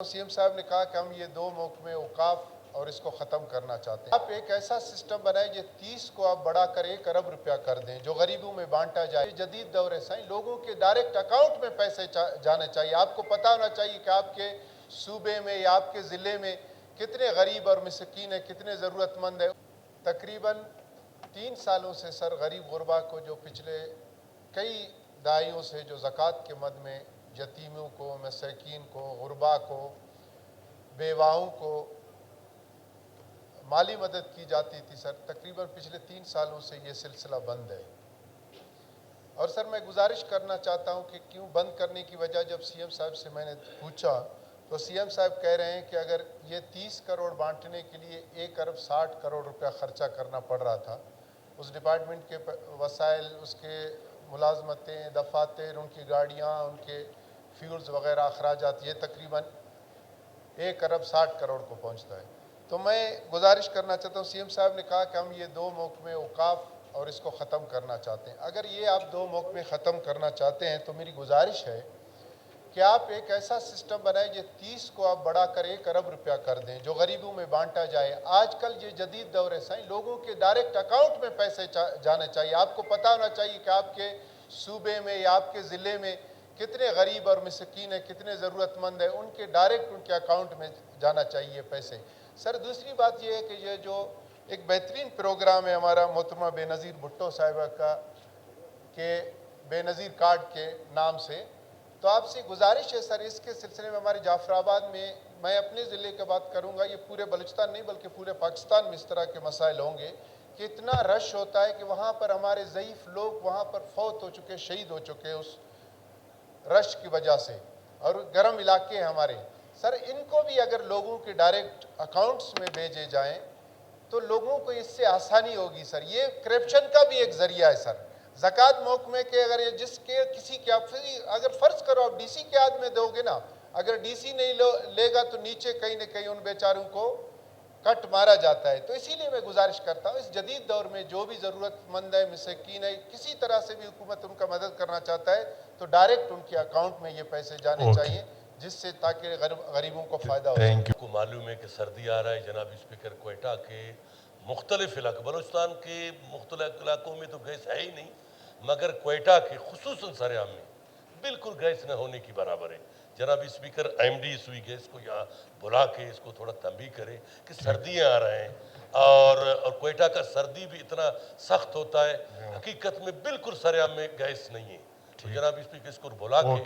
CM साहब ने कहा कि हम ये 2 महकमे औकाफ और इसको ख़त्म करना चाहते हैं। आप एक ऐसा सिस्टम बनाए जो 30 को आप बढ़ा कर 1 अरब रुपया कर दें, जो गरीबों में बांटा जाए। जदीद दौर है साईं, लोगों के डायरेक्ट अकाउंट में पैसे जाने चाहिए। आपको पता होना चाहिए कि आपके सूबे में या आपके ज़िले में कितने गरीब और मिस्कीन है, कितने ज़रूरतमंद है। तकरीबन 3 सालों से सर गरीब गुरबा को, जो पिछले कई दाइयों से जो ज़कात के मद में यतीमों को, मसाकीन को, गुरबा को, बेवाओं को माली मदद की जाती थी सर, तकरीबन पिछले 3 सालों से ये सिलसिला बंद है। और सर मैं गुजारिश करना चाहता हूँ कि क्यों बंद करने की वजह जब सीएम साहब से मैंने पूछा तो सीएम साहब कह रहे हैं कि अगर ये 30 करोड़ बांटने के लिए 1 अरब 60 करोड़ रुपया खर्चा करना पड़ रहा था। उस डिपार्टमेंट के वसाइल, उसके मुलाजमतें, दफातर, उनकी गाड़ियाँ, उनके फ्यूल्स वगैरह अखराजात, ये तकरीबन 1 अरब 60 करोड़ को पहुँचता है। तो मैं गुजारिश करना चाहता हूँ, सीएम साहब ने कहा कि हम ये 2 महकमे औकाफ और इसको ख़त्म करना चाहते हैं। अगर ये आप 2 महकमे ख़त्म करना चाहते हैं तो मेरी गुजारिश है कि आप एक ऐसा सिस्टम बनाए जो 30 को आप बढ़ा कर 1 अरब रुपया कर दें, जो गरीबों में बांटा जाए। आजकल ये जदीद दौर है साईं, लोगों के डायरेक्ट अकाउंट में पैसे जाने चाहिए। आपको पता होना चाहिए कि आपके सूबे में या आपके ज़िले में कितने गरीब और मिस्कीन है, कितने ज़रूरतमंद है, उनके डायरेक्ट उनके अकाउंट में जाना चाहिए पैसे। सर दूसरी बात यह है कि ये जो एक बेहतरीन प्रोग्राम है हमारा मोहतरमा बेनज़ीर भुट्टो साहिबा का के बेनज़ीर कार्ड के नाम से, तो आपसे गुजारिश है सर, इसके सिलसिले में हमारे जाफराबाद में, मैं अपने ज़िले की बात करूंगा, ये पूरे बलूचिस्तान नहीं बल्कि पूरे पाकिस्तान में इस तरह के मसाइल होंगे कि इतना रश होता है कि वहाँ पर हमारे ज़ईफ़ लोग वहाँ पर फौत हो चुके, शहीद हो चुके उस रश की वजह से, और गर्म इलाके हैं हमारे। सर इनको भी अगर लोगों के डायरेक्ट अकाउंट्स में भेजे जाएं तो लोगों को इससे आसानी होगी सर। ये करप्शन का भी एक ज़रिया है सर। ज़कात महकमे के अगर ये जिसके किसी के आप अगर फ़र्ज़ करो आप डीसी के हाथ में दोगे ना, अगर डीसी नहीं लेगा तो नीचे कहीं न कहीं उन बेचारों को कट मारा जाता है। तो इसीलिए मैं गुजारिश करता हूँ, इस जदीद दौर में जो भी ज़रूरतमंद है, मिस्कीन है, किसी तरह से भी हुकूमत उनका मदद करना चाहता है तो डायरेक्ट उनके अकाउंट में ये पैसे जाने चाहिए, जिससे ताकि गरीबों को फ़ायदा हो। Thank you. को मालूम है कि सर्दी आ रहा है। जनाब स्पीकर, क्वेटा के मुख्तलिफ इलाकों, बलूचिस्तान के मुख्तलिफ इलाकों में तो गैस है ही नहीं, मगर क्वेटा के खुसूसन सरेआम में बिल्कुल गैस न होने की बराबर है। जनाब स्पीकर एमडी सुई गैस को यहाँ बुला के इसको थोड़ा तंबीह करे कि सर्दियाँ आ रहे हैं और क्वेटा का सर्दी भी इतना सख्त होता है, हकीकत में बिल्कुल सरेआम में गैस नहीं है। तो जनाब स्पीकर इसको बुला के